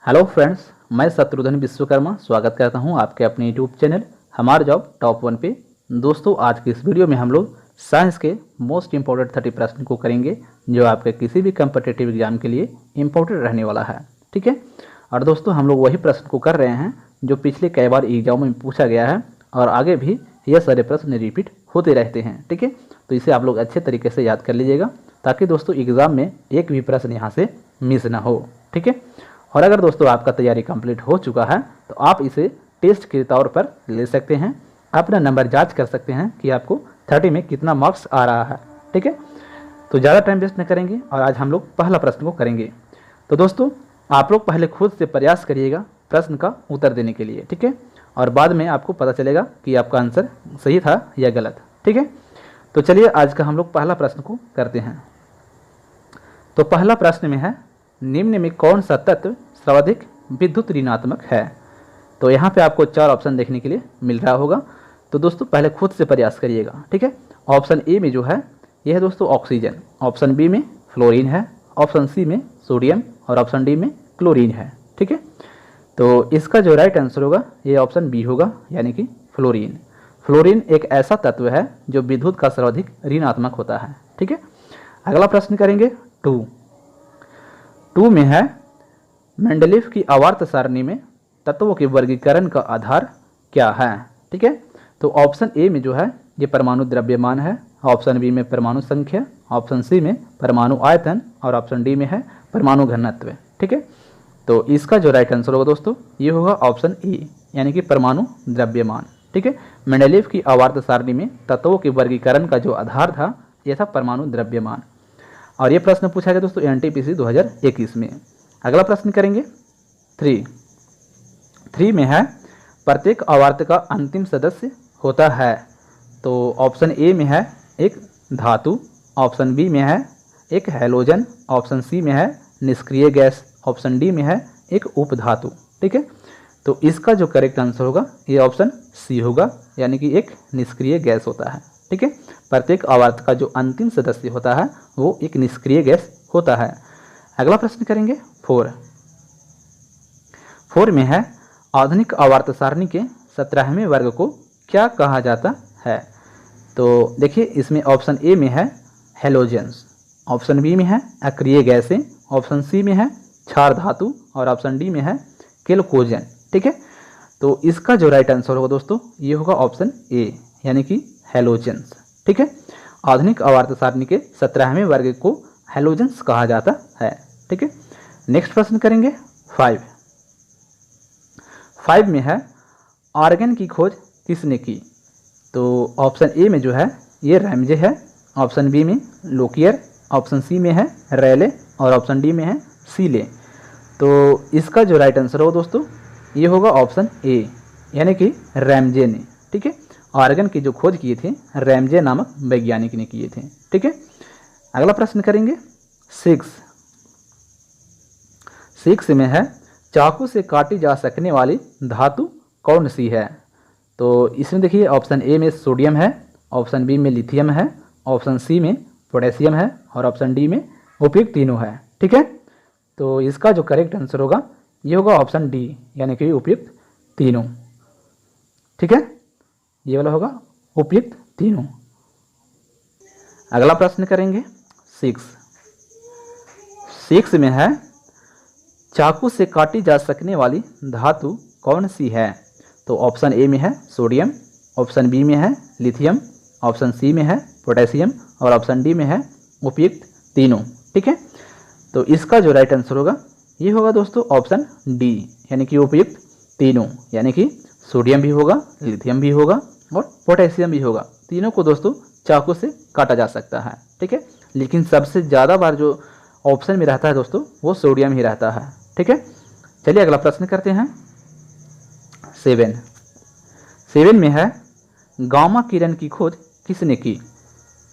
Hello friends, मैं शत्रुघ्न विश्वकर्मा स्वागत करता हूं आपके अपने यूट्यूब चैनल हमारा जॉब टॉप 1 पे। दोस्तों, आज की इस वीडियो में हम लोग साइंस के मोस्ट इम्पोर्टेंट 30 प्रश्न को करेंगे जो आपके किसी भी कम्पिटिटिव एग्जाम के लिए इम्पोर्टेंट रहने वाला है। ठीक है। और दोस्तों, हम लोग वही प्रश्न को कर रहे हैं जो पिछले कई बार एग्जाम में पूछा गया है और आगे भी यह सारे प्रश्न रिपीट होते रहते हैं। ठीक है, तो इसे आप लोग अच्छे तरीके से याद कर लीजिएगा ताकि दोस्तों एग्ज़ाम में एक भी प्रश्न यहाँ से मिस ना हो। ठीक है। और अगर दोस्तों आपका तैयारी कंप्लीट हो चुका है तो आप इसे टेस्ट के तौर पर ले सकते हैं, अपना नंबर जांच कर सकते हैं कि आपको 30 में कितना मार्क्स आ रहा है। ठीक है, तो ज़्यादा टाइम वेस्ट न करेंगे और आज हम लोग पहला प्रश्न को करेंगे। तो दोस्तों, आप लोग पहले खुद से प्रयास करिएगा प्रश्न का उत्तर देने के लिए। ठीक है, और बाद में आपको पता चलेगा कि आपका आंसर सही था या गलत। ठीक है, तो चलिए आज का हम लोग पहला प्रश्न को करते हैं। तो पहला प्रश्न में है, निम्न में कौन सा तत्व सर्वाधिक विद्युत ऋणात्मक है। तो यहाँ पे आपको 4 ऑप्शन देखने के लिए मिल रहा होगा। तो दोस्तों पहले खुद से प्रयास करिएगा। ठीक है, ऑप्शन ए में जो है यह है दोस्तों ऑक्सीजन, ऑप्शन बी में फ्लोरीन है, ऑप्शन सी में सोडियम और ऑप्शन डी में क्लोरीन है। ठीक है, तो इसका जो राइट आंसर होगा ये ऑप्शन बी होगा, यानी कि फ्लोरीन। फ्लोरीन एक ऐसा तत्व है जो विद्युत का सर्वाधिक ऋणात्मक होता है। ठीक है, अगला प्रश्न करेंगे 2 में है, मेंडलीफ की आवर्त सारणी में तत्वों के वर्गीकरण का आधार क्या है। ठीक है, तो ऑप्शन ए में जो है ये परमाणु द्रव्यमान है, ऑप्शन बी में परमाणु संख्या, ऑप्शन सी में परमाणु आयतन और ऑप्शन डी में है परमाणु घनत्व। ठीक है, तो इसका जो राइट आंसर होगा दोस्तों ये होगा ऑप्शन ए, यानी कि परमाणु द्रव्यमान। ठीक है, मेंडलीफ की आवर्त सारणी में तत्वों के वर्गीकरण का जो आधार था यह था परमाणु द्रव्यमान। और ये प्रश्न पूछा गया दोस्तों एनटीपीसी 2021 में। अगला प्रश्न करेंगे 3 में है, प्रत्येक आवर्त का अंतिम सदस्य होता है। तो ऑप्शन ए में है एक धातु, ऑप्शन बी में है एक हैलोजन, ऑप्शन सी में है निष्क्रिय गैस, ऑप्शन डी में है एक उपधातु। ठीक है, तो इसका जो करेक्ट आंसर होगा ये ऑप्शन सी होगा, यानी कि एक निष्क्रिय गैस होता है। ठीक है, प्रत्येक आवर्त का जो अंतिम सदस्य होता है वो एक निष्क्रिय गैस होता है। अगला प्रश्न करेंगे 4 में है, आधुनिक आवर्त सारणी के 17वें वर्ग को क्या कहा जाता है। तो देखिए इसमें ऑप्शन ए में है हेलोजेंस, ऑप्शन बी में है अक्रिय गैसें, ऑप्शन सी में है क्षार धातु और ऑप्शन डी में है केल्कोजन। ठीक है, तो इसका जो राइट आंसर होगा दोस्तों ये होगा ऑप्शन ए, यानी कि हेलोजेंस। ठीक है, आधुनिक आवर्त सारणी के 17वें वर्ग को हेलोजेंस कहा जाता है। ठीक है, नेक्स्ट प्रश्न करेंगे 5 में है, आर्गन की खोज किसने की। तो ऑप्शन ए में जो है ये रैमजे है, ऑप्शन बी में लोकियर, ऑप्शन सी में है रेले और ऑप्शन डी में है सीले। तो इसका जो राइट आंसर होगा दोस्तों ये होगा ऑप्शन ए, यानी कि रैमजे ने। ठीक है, आर्गन की जो खोज किए थे रैमजे नामक वैज्ञानिक ने किए थे। ठीक है, अगला प्रश्न करेंगे 6 में है, चाकू से काटी जा सकने वाली धातु कौन सी है। तो इसमें देखिए ऑप्शन ए में सोडियम है, ऑप्शन बी में लिथियम है, ऑप्शन सी में पोटेशियम है और ऑप्शन डी में उपयुक्त तीनों है। ठीक है, तो इसका जो करेक्ट आंसर होगा ये होगा ऑप्शन डी, यानी कि उपयुक्त तीनों। ठीक है, ये वाला होगा उपयुक्त तीनों। अगला प्रश्न करेंगे 6 में है, चाकू से काटी जा सकने वाली धातु कौन सी है। तो ऑप्शन ए में है सोडियम, ऑप्शन बी में है लिथियम, ऑप्शन सी में है पोटेशियम और ऑप्शन डी में है उपयुक्त तीनों। ठीक है, तो इसका जो राइट आंसर होगा ये होगा दोस्तों ऑप्शन डी, यानी कि उपयुक्त तीनों, यानी कि सोडियम भी होगा, लिथियम भी होगा और पोटेशियम भी होगा। तीनों को दोस्तों चाकू से काटा जा सकता है। ठीक है, लेकिन सबसे ज़्यादा बार जो ऑप्शन में रहता है दोस्तों वो सोडियम ही रहता है। ठीक है, चलिए अगला प्रश्न करते हैं 7 में है, गामा किरण की खोज किसने की।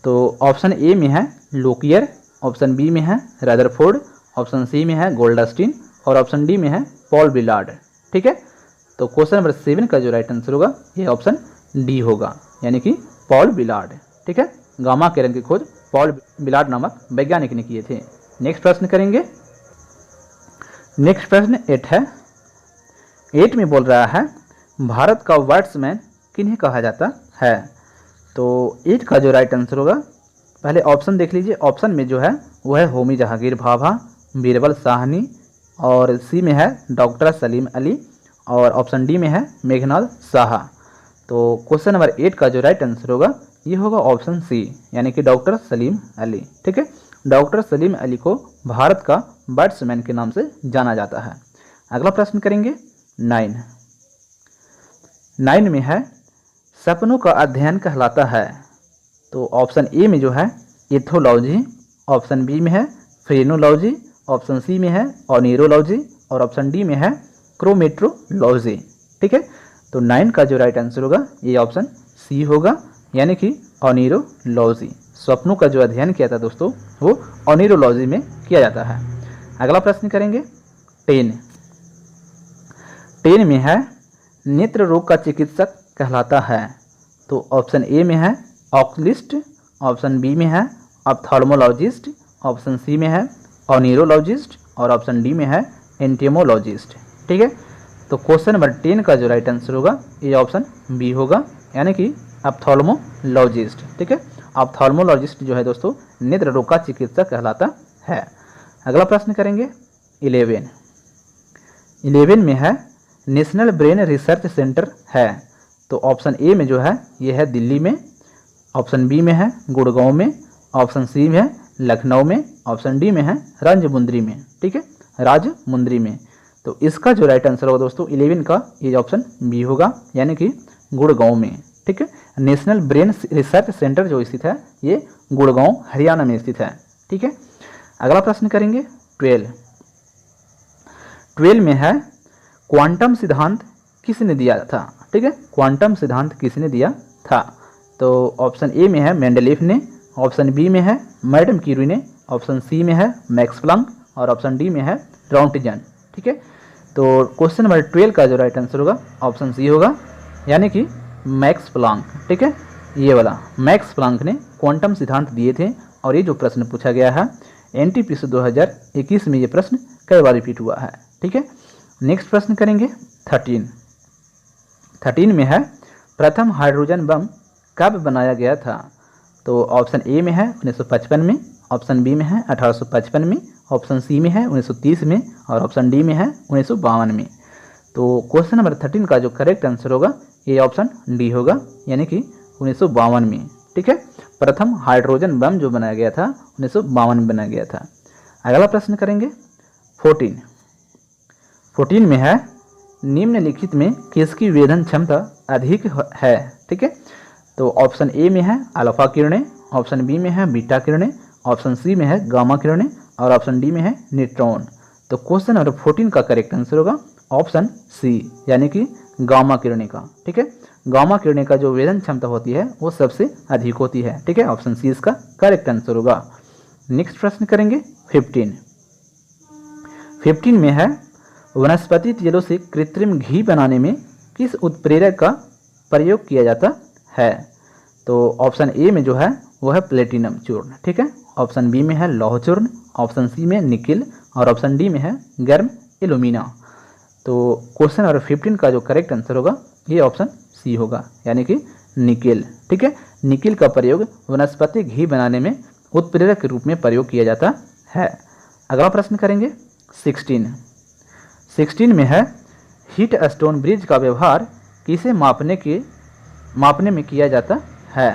तो ऑप्शन ए में है लोकियर, ऑप्शन बी में है रदरफोर्ड, ऑप्शन सी में है गोल्डस्टीन और ऑप्शन डी में है पॉल विलार्ड। ठीक है, तो क्वेश्चन नंबर 7 का जो राइट आंसर होगा ये ऑप्शन डी होगा, यानी कि पॉल विलार्ड। ठीक है, गामा किरण की खोज पॉल विलार्ड नामक वैज्ञानिक ने किए थे। नेक्स्ट प्रश्न करेंगे नेक्स्ट प्रश्न 8 है। 8 में बोल रहा है भारत का बैट्समैन किन्हें कहा जाता है। तो 8 का जो राइट आंसर होगा, पहले ऑप्शन देख लीजिए। ऑप्शन में जो है वो है होमी जहांगीर भाभा, बीरबल साहनी, और सी में है डॉक्टर सलीम अली, और ऑप्शन डी में है मेघनाद साहा। तो क्वेश्चन नंबर 8 का जो राइट आंसर होगा ये होगा ऑप्शन सी, यानी कि डॉक्टर सलीम अली। ठीक है, डॉक्टर सलीम अली को भारत का बैट्समैन के नाम से जाना जाता है। अगला प्रश्न करेंगे 9। 9 में है सपनों का अध्ययन कहलाता है। तो ऑप्शन ए में जो है एथोलॉजी, ऑप्शन बी में है फ्रेनोलॉजी, ऑप्शन सी में है ऑनिरोलॉजी, और ऑप्शन डी में है क्रोमेट्रोलॉजी। ठीक है, तो 9 का जो राइट आंसर होगा ये ऑप्शन सी होगा, यानी कि ऑनिरोलॉजी। स्वप्नों का जो अध्ययन किया था दोस्तों वो ऑनिरोलॉजी में किया जाता है। अगला प्रश्न करेंगे 10। 10 में है नेत्र रोग का चिकित्सक कहलाता है। तो ऑप्शन ए में है ऑक्युलिस्ट, ऑप्शन बी में है ऑप्थाल्मोलॉजिस्ट, ऑप्शन सी में है ऑनिरोलॉजिस्ट, और ऑप्शन डी में है एंटेमोलॉजिस्ट। ठीक है, तो क्वेश्चन नंबर 10 का जो राइट आंसर होगा ये ऑप्शन बी होगा, यानी कि ऑप्थाल्मोलॉजिस्ट। ठीक है, ऑप्थाल्मोलॉजिस्ट जो है दोस्तों नेत्र रोग का चिकित्सक कहलाता है। अगला प्रश्न करेंगे 11। 11 में है नेशनल ब्रेन रिसर्च सेंटर है। तो ऑप्शन ए में जो है ये है दिल्ली में, ऑप्शन बी में है गुड़गांव में, ऑप्शन सी में है लखनऊ में, ऑप्शन डी में है राजमुंद्री में। ठीक है, राजमुंद्री में। तो इसका जो राइट आंसर होगा दोस्तों 11 का ये ऑप्शन बी होगा, यानी कि गुड़गांव में। ठीक है, नेशनल ब्रेन रिसर्च सेंटर जो स्थित है ये गुड़गांव हरियाणा में स्थित है। ठीक है, अगला प्रश्न करेंगे 12। 12 में है क्वांटम सिद्धांत किसने दिया था। ठीक है, क्वांटम सिद्धांत किसने दिया था। तो ऑप्शन ए में है मेंडलीफ ने, ऑप्शन बी में है मैडम क्यूरी ने, ऑप्शन सी में है मैक्स प्लैंक, और ऑप्शन डी में है रॉन्टजन। ठीक है, तो क्वेश्चन नंबर 12 का जो राइट आंसर होगा ऑप्शन सी होगा, यानी कि मैक्स प्लैंक। ठीक है, ये वाला मैक्स प्लैंक ने क्वांटम सिद्धांत दिए थे। और ये जो प्रश्न पूछा गया है एनटीपीसी 2021 में ये प्रश्न कई बार रिपीट हुआ है। ठीक है, नेक्स्ट प्रश्न करेंगे 13। 13 में है प्रथम हाइड्रोजन बम कब बनाया गया था। तो ऑप्शन ए में है 1955 में, ऑप्शन बी में है 1855 में, ऑप्शन सी में है 1930 में, और ऑप्शन डी में है 1952 में। तो क्वेश्चन नंबर 13 का जो करेक्ट आंसर होगा ये ऑप्शन डी होगा, यानी कि 1952 में। ठीक है, प्रथम हाइड्रोजन बम जो बनाया गया था 1952 में बनाया गया था। अगला प्रश्न करेंगे 14। 14 में है निम्नलिखित में किसकी वेधन क्षमता अधिक है। ठीक है, तो ऑप्शन ए में है अल्फा किरणें, ऑप्शन बी में है बीटा किरणें, ऑप्शन सी में है गामा किरणें, और ऑप्शन डी में है न्यूट्रॉन। तो क्वेश्चन नंबर 14 का करेक्ट आंसर होगा ऑप्शन सी, यानी कि गामा किरणें का। ठीक है, गामा किरणें का जो वेधन क्षमता होती है वो सबसे अधिक होती है। ठीक है, ऑप्शन सी इसका करेक्ट आंसर होगा। नेक्स्ट प्रश्न करेंगे 15। 15 में है वनस्पति तेलों से कृत्रिम घी बनाने में किस उत्प्रेरक का प्रयोग किया जाता है। तो ऑप्शन ए में जो है वो है प्लेटिनम चूर्ण। ठीक है, ऑप्शन बी में है लौह चूर्ण, ऑप्शन सी में निकिल, और ऑप्शन डी में है गर्म एल्यूमिना। तो क्वेश्चन नंबर 15 का जो करेक्ट आंसर होगा ये ऑप्शन सी होगा, यानी कि निकिल। ठीक है, निकिल का प्रयोग वनस्पति घी बनाने में उत्प्रेरक के रूप में प्रयोग किया जाता है। अगला प्रश्न करेंगे 16। 16 में है हीट स्टोन ब्रिज का व्यवहार किसे मापने में किया जाता है।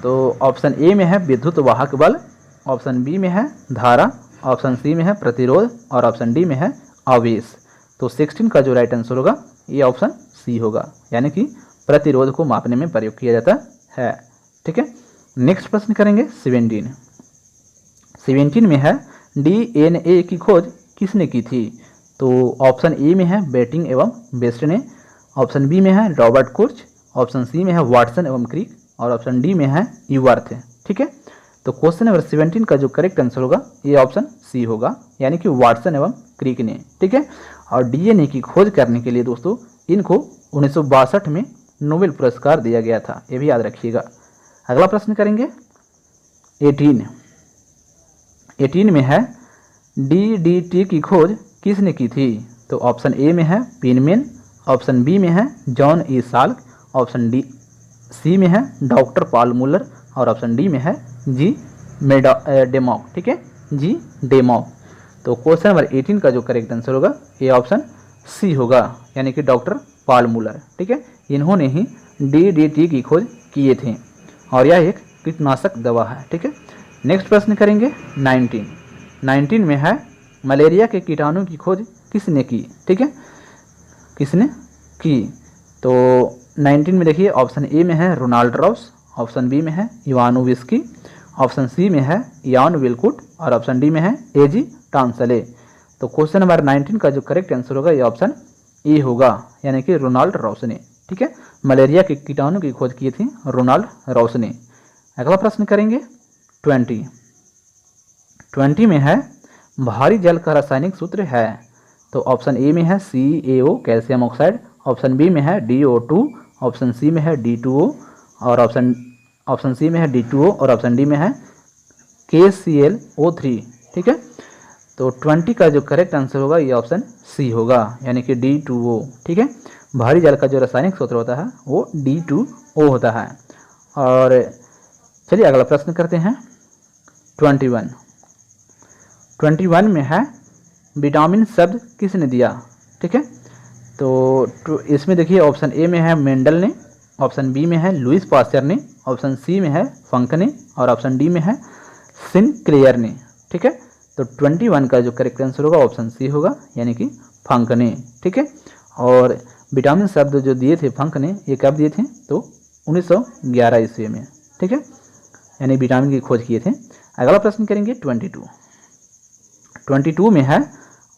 तो ऑप्शन ए में है विद्युत वाहक बल, ऑप्शन बी में है धारा, ऑप्शन सी में है प्रतिरोध, और ऑप्शन डी में है आवेश। तो 16 का जो राइट आंसर होगा ये ऑप्शन सी होगा, यानी कि प्रतिरोध को मापने में प्रयोग किया जाता है। ठीक है, नेक्स्ट प्रश्न करेंगे 17। 17 में है डीएनए की खोज किसने की थी। तो ऑप्शन ए में है बेटिंग एवं बेस्ट ने, ऑप्शन बी में है रॉबर्ट कोच, ऑप्शन सी में है वाटसन एवं क्रिक, और ऑप्शन डी में है यूवर्थ। ठीक है, तो क्वेश्चन नंबर 17 का जो करेक्ट आंसर होगा ये ऑप्शन सी होगा, यानी कि वाटसन एवं क्रिक ने। ठीक है, और डीएनए की खोज करने के लिए दोस्तों इनको 1962 में नोबेल पुरस्कार दिया गया था, ये भी याद रखिएगा। अगला प्रश्न करेंगे 18। 18 में है डीडीटी की खोज किसने की थी? तो ऑप्शन ए में है पिनमेन, ऑप्शन बी में है John E Salk, option D C में है डॉक्टर पॉल मुलर और ऑप्शन डी में है जी डेमॉक। ठीक है, जी डेमॉक। तो क्वेश्चन नंबर 18 का जो करेक्ट आंसर होगा ये ऑप्शन सी होगा, यानी कि डॉक्टर पॉल मुलर। ठीक है, इन्होंने ही DDT की खोज किए थे और यह एक कीटनाशक दवा है। ठीक है, नेक्स्ट प्रश्न करेंगे 19 में है मलेरिया के कीटाणु की खोज किसने की? ठीक है, किसने की? तो 19 में देखिए ऑप्शन ए में है रोनाल्ड रॉस, ऑप्शन बी में है इवानोविस्की, ऑप्शन सी में है यान विलकुट और ऑप्शन डी में है एजी टांसले। तो क्वेश्चन नंबर 19 का जो करेक्ट आंसर होगा ये ऑप्शन ए होगा, यानी कि रोनाल्ड रॉस ने। ठीक है, मलेरिया के कीटाणु की खोज की थी रोनाल्ड रॉस ने। अगला प्रश्न करेंगे 20 में है भारी जल का रासायनिक सूत्र है। तो ऑप्शन ए में है CaO calcium oxide, option B में है DO2, ऑप्शन सी में है D2O और ऑप्शन सी में है D2O और ऑप्शन डी में है KClO3। ठीक है, तो 20 का जो करेक्ट आंसर होगा ये ऑप्शन सी होगा, यानी कि D2O। ठीक है, भारी जल का जो रासायनिक सूत्र होता है वो D2O होता है। और चलिए अगला प्रश्न करते हैं 21 में है विटामिन शब्द किसने दिया? ठीक है, तो इसमें देखिए ऑप्शन ए में है मेंडल ने, ऑप्शन बी में है लुइस पास्चर ने, ऑप्शन सी में है फंक ने और ऑप्शन डी में है सिनक्लेयर ने। ठीक है, तो 21 का जो करेक्ट आंसर होगा ऑप्शन सी होगा, यानी कि फंक ने। ठीक है, और विटामिन शब्द जो दिए थे फंक ने, ये कब दिए थे? तो 1911 ईस्वी में। ठीक है, यानी विटामिन की खोज किए थे। अगला प्रश्न करेंगे 22 में है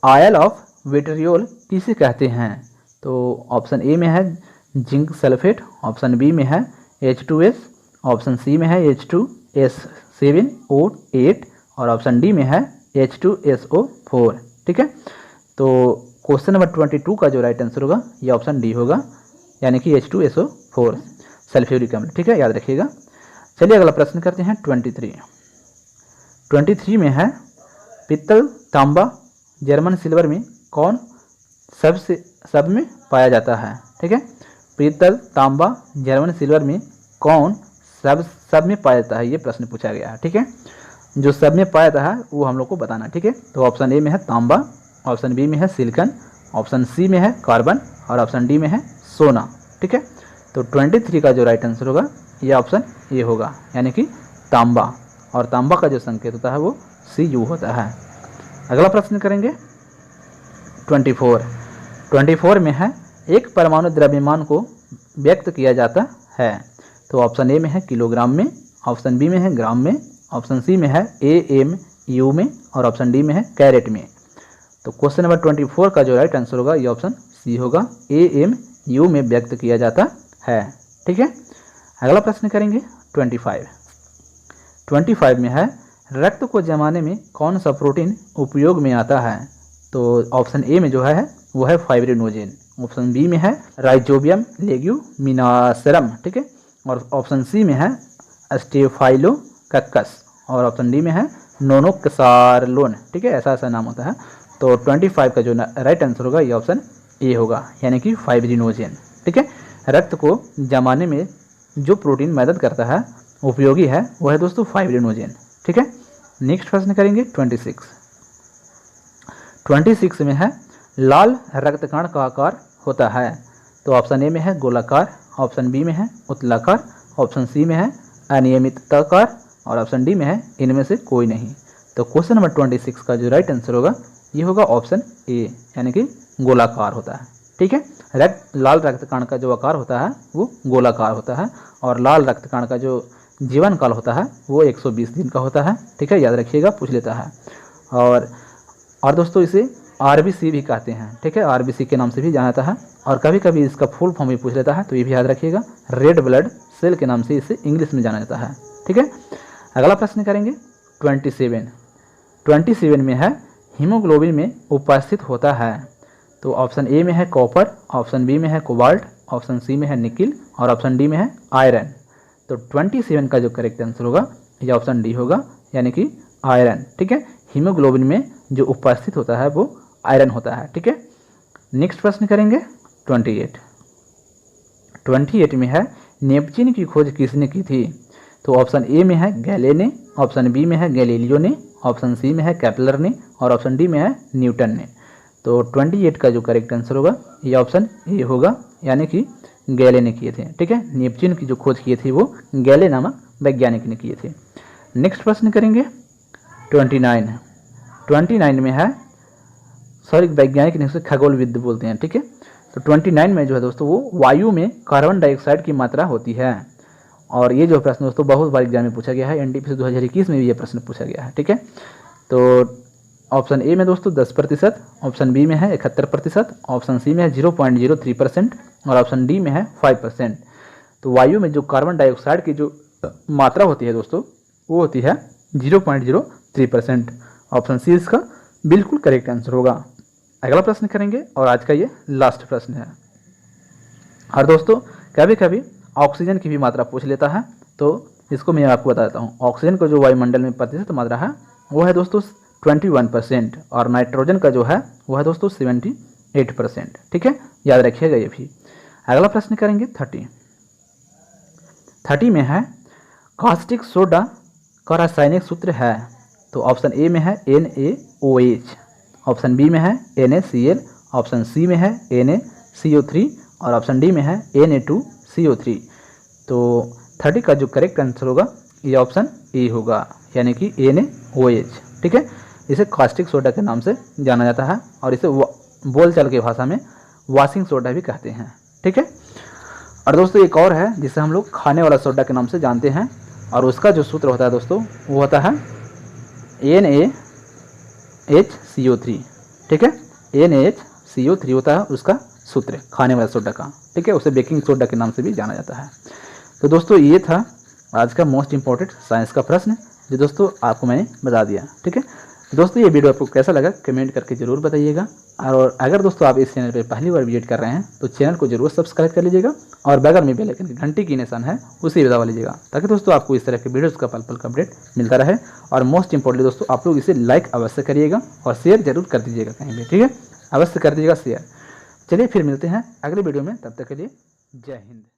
आयल ऑफ विट्रियोल किसे कहते हैं? तो ऑप्शन ए में है जिंक सल्फेट, ऑप्शन बी में है H2S, ऑप्शन सी में है H2S7O8 और ऑप्शन डी में है H2SO4। ठीक है, तो क्वेश्चन नंबर 22 का जो राइट आंसर होगा ये ऑप्शन डी होगा, यानी कि H2SO4 सल्फ्यूरिक अम्ल। ठीक है, याद रखिएगा। चलिए अगला प्रश्न करते हैं 23 में है पित्तल, तांबा, जर्मन सिल्वर में कौन सब में पाया जाता है? ठीक है, पित्तल, तांबा, जर्मन सिल्वर में कौन सब में पाया जाता है, ये प्रश्न पूछा गया है। ठीक है, जो सब में पाया जाता है वो हम लोग को बताना। ठीक है, तो ऑप्शन ए में है तांबा, ऑप्शन बी में है सिलिकन, ऑप्शन सी में है कार्बन और ऑप्शन डी में है सोना। ठीक है, तो 23 का जो राइट आंसर होगा ये ऑप्शन ए होगा, यानी कि तांबा, और तांबा का जो संकेत होता है वो Cu होता है। अगला प्रश्न करेंगे 24 में है एक परमाणु द्रव्यमान को व्यक्त किया जाता है। तो ऑप्शन ए में है किलोग्राम में, ऑप्शन बी में है ग्राम में, ऑप्शन सी में है AMU में और ऑप्शन डी में है कैरेट में। तो क्वेश्चन नंबर 24 का जो राइट आंसर होगा ये ऑप्शन सी होगा, AMU में व्यक्त किया जाता है। ठीक है, अगला प्रश्न करेंगे 25 में है रक्त को जमाने में कौन सा प्रोटीन उपयोग में आता है? तो ऑप्शन ए में जो है वो है फाइब्रिनोजेन, ऑप्शन बी में है राइजोबियम लेग्यूमिनासरम। ठीक है, और ऑप्शन सी में है स्टेफाइलोकक्कस और ऑप्शन डी में है नोनोक्सारलोन। ठीक है, ऐसा नाम होता है। तो 25 का जो राइट आंसर होगा ये ऑप्शन ए होगा, यानी कि फाइब्रिनोजेन। ठीक है, रक्त को जमाने में जो प्रोटीन मदद करता है, उपयोगी है, वो है दोस्तों फाइब्रिनोजेन। ठीक है, नेक्स्ट प्रश्न करेंगे 26 में है लाल रक्तकण का आकार होता है। तो ऑप्शन ए में है गोलाकार, ऑप्शन बी में है उत्तलाकार, ऑप्शन सी में है अनियमितताकार और ऑप्शन डी में है इनमें से कोई नहीं। तो क्वेश्चन नंबर 26 का जो राइट आंसर होगा ये होगा ऑप्शन ए, यानी कि गोलाकार होता है। ठीक है, लाल रक्तकण का जो आकार होता है वो गोलाकार होता है और लाल रक्तकण का जो जीवन काल होता है वो 120 दिन का होता है। ठीक है, याद रखिएगा, पूछ लेता है। और दोस्तों इसे RBC भी कहते हैं। ठीक है, RBC के नाम से भी जाना जाता है और कभी कभी इसका फुल फॉर्म भी पूछ लेता है, तो ये भी याद रखिएगा, रेड ब्लड सेल के नाम से इसे इंग्लिश में जाना जाता है। ठीक है, अगला प्रश्न करेंगे 27 में है हीमोग्लोबिन में उपस्थित होता है। तो ऑप्शन ए में है कॉपर, ऑप्शन बी में है कोबाल्ट, ऑप्शन सी में है निकिल और ऑप्शन डी में है आयरन। तो 27 का जो करेक्ट आंसर होगा ये ऑप्शन डी होगा, यानी कि आयरन। ठीक है, हीमोग्लोबिन में जो उपस्थित होता है वो आयरन होता है। ठीक है, नेक्स्ट प्रश्न करेंगे 28 में है नेपच्यून की खोज किसने की थी? तो ऑप्शन ए में है गैले ने, ऑप्शन बी में है गैलीलियो ने, ऑप्शन सी में है केपलर ने और ऑप्शन डी में है न्यूटन ने। तो 28 का जो करेक्ट आंसर होगा ये ऑप्शन ए होगा, यानी कि गैले ने किए थे। ठीक है, नेपच्यून की जो खोज किए थे वो गैले नामक वैज्ञानिक ने किए थे। नेक्स्ट प्रश्न करेंगे 29 में है, सॉरी वैज्ञानिक नहीं, खगोलविद बोलते हैं। ठीक है, तो 29 में जो है दोस्तों वो वायु में कार्बन डाइऑक्साइड की मात्रा होती है। और ये जो प्रश्न दोस्तों बहुत बार एग्जाम में पूछा गया है, एनटीपीसी 2021 में भी ये प्रश्न पूछा गया है। ठीक है, तो ऑप्शन ए में दोस्तों 10%, ऑप्शन बी में है 71%, ऑप्शन सी में है 0.03% और ऑप्शन डी में है 5%। तो वायु में जो कार्बन डाइऑक्साइड की जो मात्रा होती है दोस्तों वो होती है 0.03%। ऑप्शन सी इसका बिल्कुल करेक्ट आंसर होगा। अगला प्रश्न करेंगे और आज का ये लास्ट प्रश्न है। और दोस्तों कभी कभी ऑक्सीजन की भी मात्रा पूछ लेता है, तो इसको मैं आपको बता देता हूँ। ऑक्सीजन का जो वायुमंडल में प्रतिशत मात्रा है वो है दोस्तों 21% और नाइट्रोजन का जो है वो है दोस्तों 78%। ठीक है, याद रखिएगा ये भी। अगला प्रश्न करेंगे 30 में है कास्टिक सोडा का रासायनिक सूत्र है। तो ऑप्शन ए में है NaOH, ऑप्शन बी में है NaCl, ऑप्शन सी में है NaCO3 और ऑप्शन डी में है Na2CO3। तो 30 का जो करेक्ट आंसर होगा ये ऑप्शन ए होगा, यानी कि NaOH। ठीक है, इसे कास्टिक सोडा के नाम से जाना जाता है और इसे बोलचाल की भाषा में वॉशिंग सोडा भी कहते हैं। ठीक है, और दोस्तों एक और है जिसे हम लोग खाने वाला सोडा के नाम से जानते हैं और उसका जो सूत्र होता है दोस्तों वो होता है NaHCO3। ठीक है, NaHCO3 होता है उसका सूत्र खाने वाला सोडा का। ठीक है, उसे बेकिंग सोडा के नाम से भी जाना जाता है। तो दोस्तों ये था आज का मोस्ट इंपॉर्टेंट साइंस का प्रश्न जो दोस्तों आपको मैंने बता दिया। ठीक है, दोस्तों ये वीडियो आपको कैसा लगा कमेंट करके ज़रूर बताइएगा। और अगर दोस्तों आप इस चैनल पर पहली बार विजिट कर रहे हैं तो चैनल को जरूर सब्सक्राइब कर लीजिएगा और बगल में बेल आइकन की घंटी की निशान है उसे भी दबा लीजिएगा, ताकि दोस्तों आपको इस तरह के वीडियोज़ का पल पल का अपडेट मिलता रहे। और मोस्ट इंपॉर्टेंटली दोस्तों आप लोग इसे लाइक अवश्य करिएगा और शेयर जरूर कर दीजिएगा कहीं भी। ठीक है, अवश्य कर दीजिएगा शेयर। चलिए फिर मिलते हैं अगले वीडियो में, तब तक के लिए जय हिंद।